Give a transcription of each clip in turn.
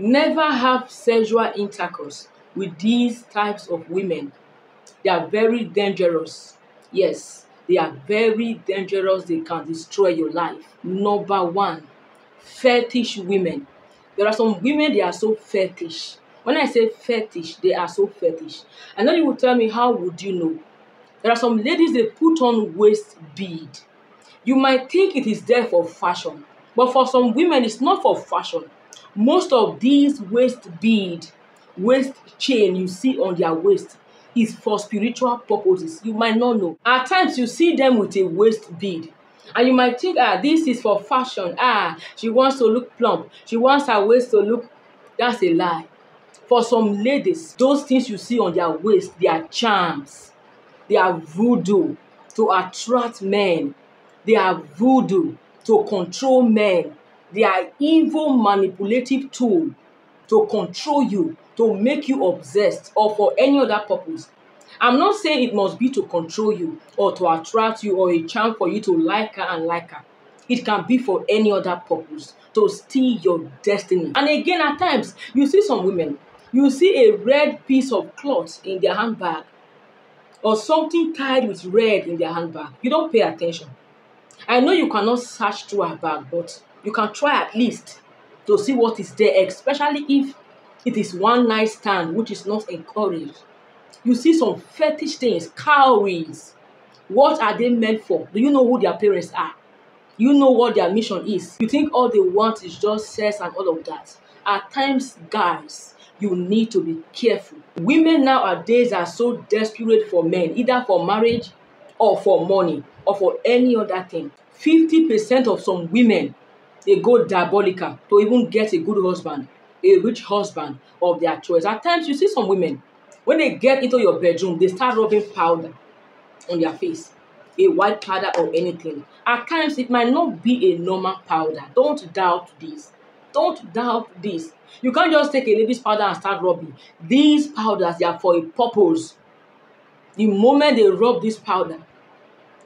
Never have sexual intercourse with these types of women. They are very dangerous. Yes, they are very dangerous. They can destroy your life. Number one, fetish women. There are some women, they are so fetish. When I say fetish, they are so fetish. And then you will tell me, how would you know? There are some ladies, they put on waist bead. You might think it is there for fashion, but for some women, it's not for fashion. Most of these waist bead, waist chain you see on their waist is for spiritual purposes. You might not know. At times, you see them with a waist bead. And you might think, this is for fashion. She wants to look plump. She wants her waist to look. That's a lie. For some ladies, those things you see on their waist, they are charms. They are voodoo to attract men. They are voodoo to control men. They are evil manipulative tool to control you, to make you obsessed, or for any other purpose. I'm not saying it must be to control you or to attract you or a charm for you to like her and like her. It can be for any other purpose, to steal your destiny. And again, at times, you see some women, you see a red piece of cloth in their handbag or something tied with red in their handbag. You don't pay attention. I know you cannot search through her bag, but you can try at least to see what is there, especially if it is one night stand, which is not encouraged. You see some fetish things, cowries. What are they meant for? Do you know who their parents are? You know what their mission is. You think all they want is just sex and all of that. At times, guys, you need to be careful. Women nowadays are so desperate for men, either for marriage or for money or for any other thing. 50% of some women, they go diabolical to even get a good husband, a rich husband of their choice. At times, you see some women, when they get into your bedroom, they start rubbing powder on their face, a white powder or anything. At times, it might not be a normal powder. Don't doubt this. Don't doubt this. You can't just take a lady's powder and start rubbing. These powders, they are for a purpose. The moment they rub this powder,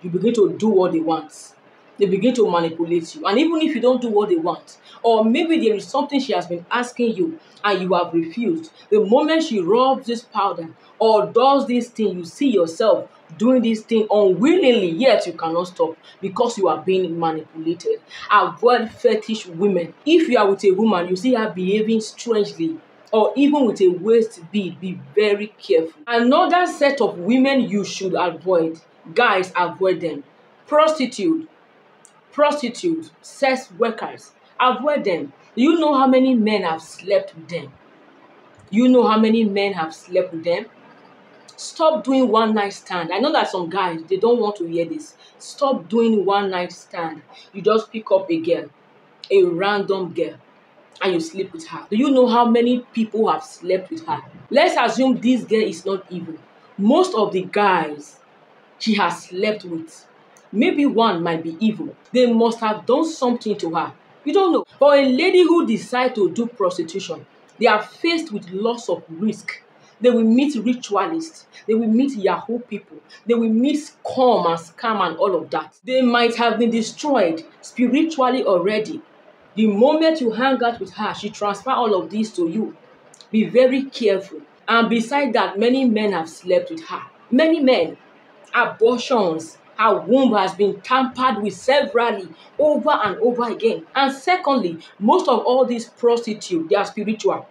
you begin to do what they want. They begin to manipulate you. And even if you don't do what they want, or maybe there is something she has been asking you and you have refused, the moment she rubs this powder or does this thing, you see yourself doing this thing unwillingly, yet you cannot stop because you are being manipulated. Avoid fetish women. If you are with a woman, you see her behaving strangely, or even with a waist bead, be very careful. Another set of women you should avoid. Guys, avoid them. Prostitute, sex workers, avoid them. Do you know how many men have slept with them? You know how many men have slept with them? Stop doing one night stand. I know that some guys, they don't want to hear this. Stop doing one night stand. You just pick up a girl, a random girl, and you sleep with her. Do you know how many people have slept with her? Let's assume this girl is not evil. Most of the guys she has slept with, maybe one might be evil. They must have done something to her. You don't know. For a lady who decides to do prostitution, they are faced with lots of risk. They will meet ritualists. They will meet Yahoo people. They will meet scam and all of that. They might have been destroyed spiritually already. The moment you hang out with her, she transfers all of this to you. Be very careful. And beside that, many men have slept with her. Many men. Abortions. Her womb has been tampered with severally over and over again. And secondly, most of all these prostitutes, they are spiritual.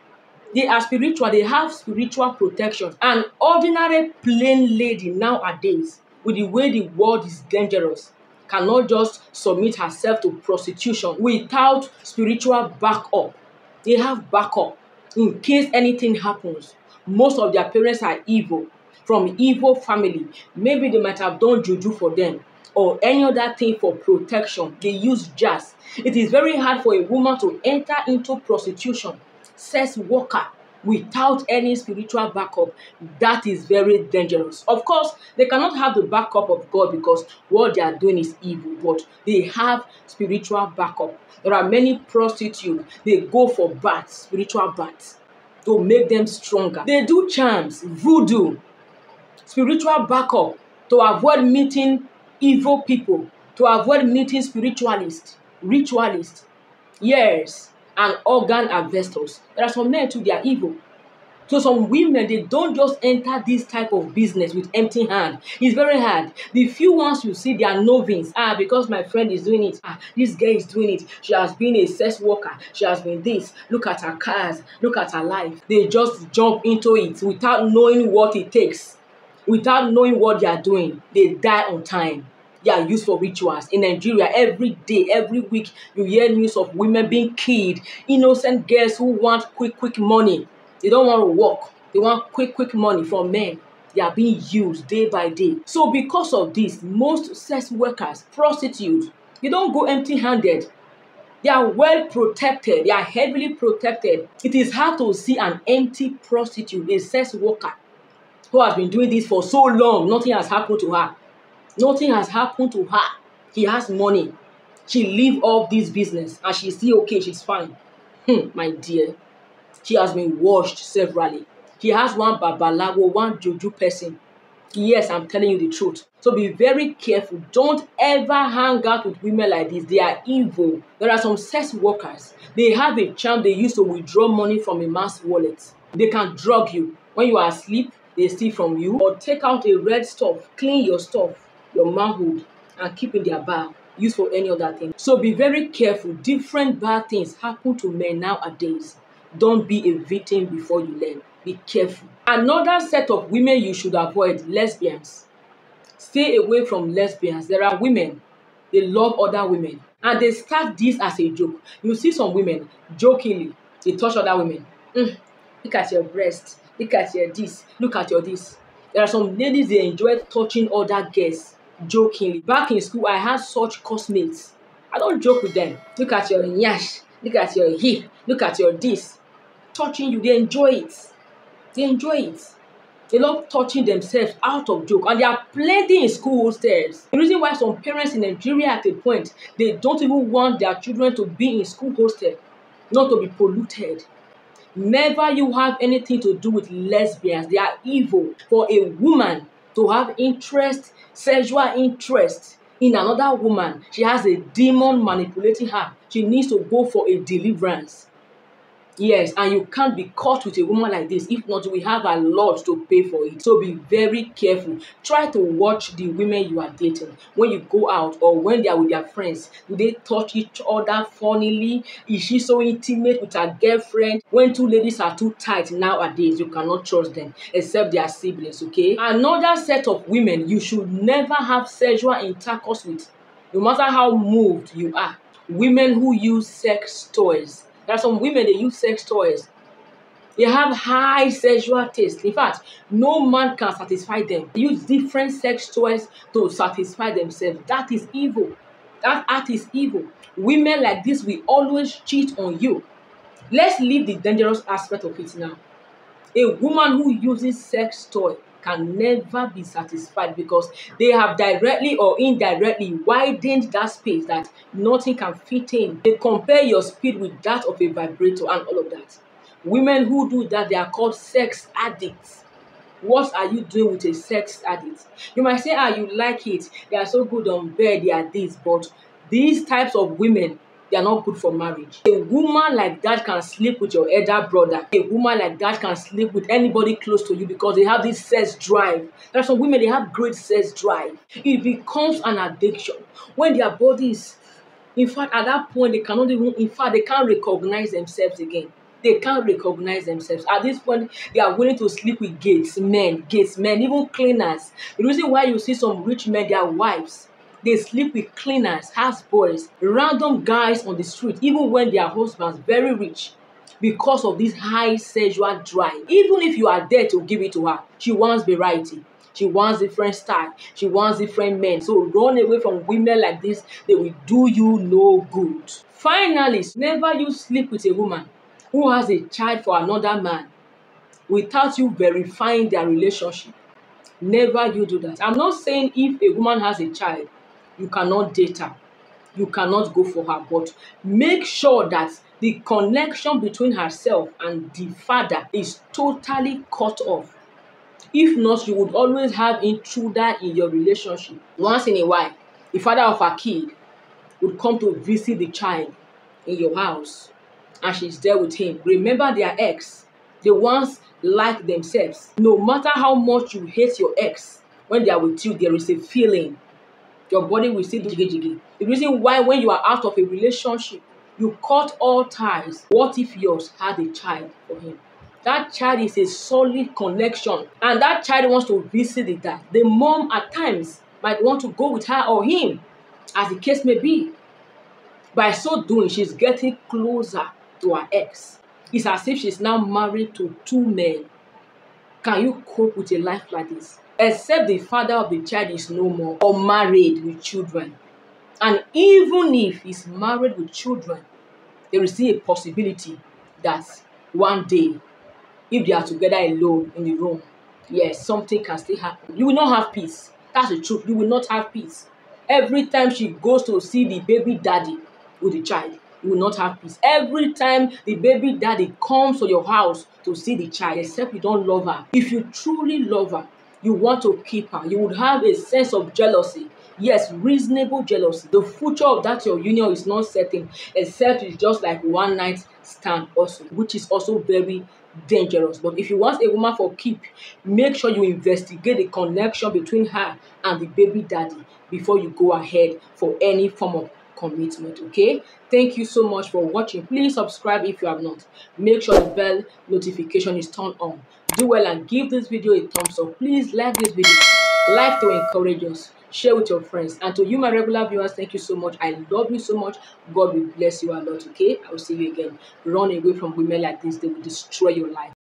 They are spiritual. They have spiritual protection. An ordinary plain lady nowadays, with the way the world is dangerous, cannot just submit herself to prostitution without spiritual backup. They have backup in case anything happens. Most of their parents are evil, from evil family. Maybe they might have done juju for them or any other thing for protection. They use jazz. It is very hard for a woman to enter into prostitution, sex worker, without any spiritual backup. That is very dangerous. Of course, they cannot have the backup of God because what they are doing is evil, but they have spiritual backup. There are many prostitutes, they go for baths, spiritual baths, to make them stronger. They do charms, voodoo, spiritual backup, to avoid meeting evil people, to avoid meeting spiritualists, ritualists. Yes. and organ harvesters. There are some men too, they are evil. So some women, they don't just enter this type of business with empty hand. It's very hard. The few ones you see, they are novice. Because my friend is doing it. This girl is doing it. She has been a sex worker. She has been this. Look at her cars. Look at her life. They just jump into it without knowing what it takes. Without knowing what they are doing. They die on time. They are used for rituals. In Nigeria, every day, every week, you hear news of women being killed. Innocent girls who want quick money. They don't want to work. They want quick money from men. They are being used day by day. So because of this, most sex workers, prostitutes, they don't go empty-handed. They are well protected. They are heavily protected. It is hard to see an empty prostitute, a sex worker, who has been doing this for so long. Nothing has happened to her. Nothing has happened to her. She has money. She live off this business and she's still okay. She's fine. My dear. She has been washed severally. She has one babalawo, one juju person. Yes, I'm telling you the truth. So be very careful. Don't ever hang out with women like this. They are evil. There are some sex workers. They have a charm they use to withdraw money from a man's wallet. They can drug you. When you are asleep, they steal from you. Or take out a red stuff, clean your stuff, your manhood, and keep in their bag. Use for any other thing. So be very careful. Different bad things happen to men nowadays. Don't be a victim before you learn. Be careful. Another set of women you should avoid, lesbians. Stay away from lesbians. There are women, they love other women. And they start this as a joke. You see some women, jokingly, they touch other women. Look at your breast. Look at your this. Look at your this. There are some ladies, they enjoy touching other girls, jokingly. Back in school, I had such classmates. I don't joke with them. Look at your nyash. Look at your hip. Look at your this. Touching you, they enjoy it. They enjoy it. They love touching themselves out of joke. And there are plenty in school hostels. The reason why some parents in Nigeria at a point, they don't even want their children to be in school hostel, not to be polluted. Never you have anything to do with lesbians. They are evil. For a woman to have interest, sexual interest in another woman, she has a demon manipulating her. She needs to go for a deliverance. Yes, and you can't be caught with a woman like this. If not, we have a lot to pay for it. So be very careful. Try to watch the women you are dating. When you go out or when they are with their friends, do they touch each other funnily? Is she so intimate with her girlfriend? When two ladies are too tight nowadays, you cannot trust them, except their siblings, okay? Another set of women you should never have sexual intercourse with, no matter how moved you are. Women who use sex toys. There are some women, they use sex toys. They have high sexual taste. In fact, no man can satisfy them. They use different sex toys to satisfy themselves. That is evil. That act is evil. Women like this will always cheat on you. Let's leave the dangerous aspect of it now. A woman who uses sex toy can never be satisfied because they have directly or indirectly widened that space that nothing can fit in. They compare your speed with that of a vibrator and all of that. Women who do that, they are called sex addicts. What are you doing with a sex addict? You might say, you like it. They are so good on bed, they are this. But these types of women, they are not good for marriage. A woman like that can sleep with your elder brother. A woman like that can sleep with anybody close to you because they have this sex drive. There are some women, they have great sex drive. It becomes an addiction. When their bodies, in fact, at that point, they cannot even, in fact, they can't recognize themselves again. They can't recognize themselves. At this point, they are willing to sleep with gates men, even cleaners. The reason why you see some rich men, their wives, they sleep with cleaners, houseboys, random guys on the street, even when their husbands very rich, because of this high sexual drive. Even if you are there to give it to her, she wants variety. She wants different style. She wants different men. So run away from women like this. They will do you no good. Finally, never you sleep with a woman who has a child for another man without you verifying their relationship. Never you do that. I'm not saying if a woman has a child, you cannot date her. You cannot go for her. But make sure that the connection between herself and the father is totally cut off. If not, you would always have intruder in your relationship. Once in a while, the father of a kid would come to visit the child in your house. and she's there with him. Remember their ex. They once like themselves. No matter how much you hate your ex, when they are with you, there is a feeling. Your body will still do jiggy jiggy. The reason why when you are out of a relationship, you cut all ties. What if yours had a child for him? That child is a solid connection, and that child wants to visit the dad. The mom at times might want to go with her or him, as the case may be. By so doing, she's getting closer to her ex. It's as if she's now married to two men. Can you cope with a life like this? Except the father of the child is no more or married with children. And even if he's married with children, there is still a possibility that one day, if they are together alone in the room, yes, something can still happen. You will not have peace. That's the truth. You will not have peace. Every time she goes to see the baby daddy with the child, you will not have peace. Every time the baby daddy comes to your house to see the child, except you don't love her. If you truly love her, you want to keep her, you would have a sense of jealousy. Yes, reasonable jealousy. The future of that your union is not certain, except it's just like one night stand also, which is also very dangerous. But if you want a woman for keep, make sure you investigate the connection between her and the baby daddy before you go ahead for any form of commitment. Okay, thank you so much for watching. Please subscribe if you have not. Make sure the bell notification is turned on. Do well and give this video a thumbs up. Please like this video, like to encourage us, share with your friends. And to you, my regular viewers, thank you so much. I love you so much. God will bless you a lot. Okay, I will see you again. Run away from women like this, they will destroy your life.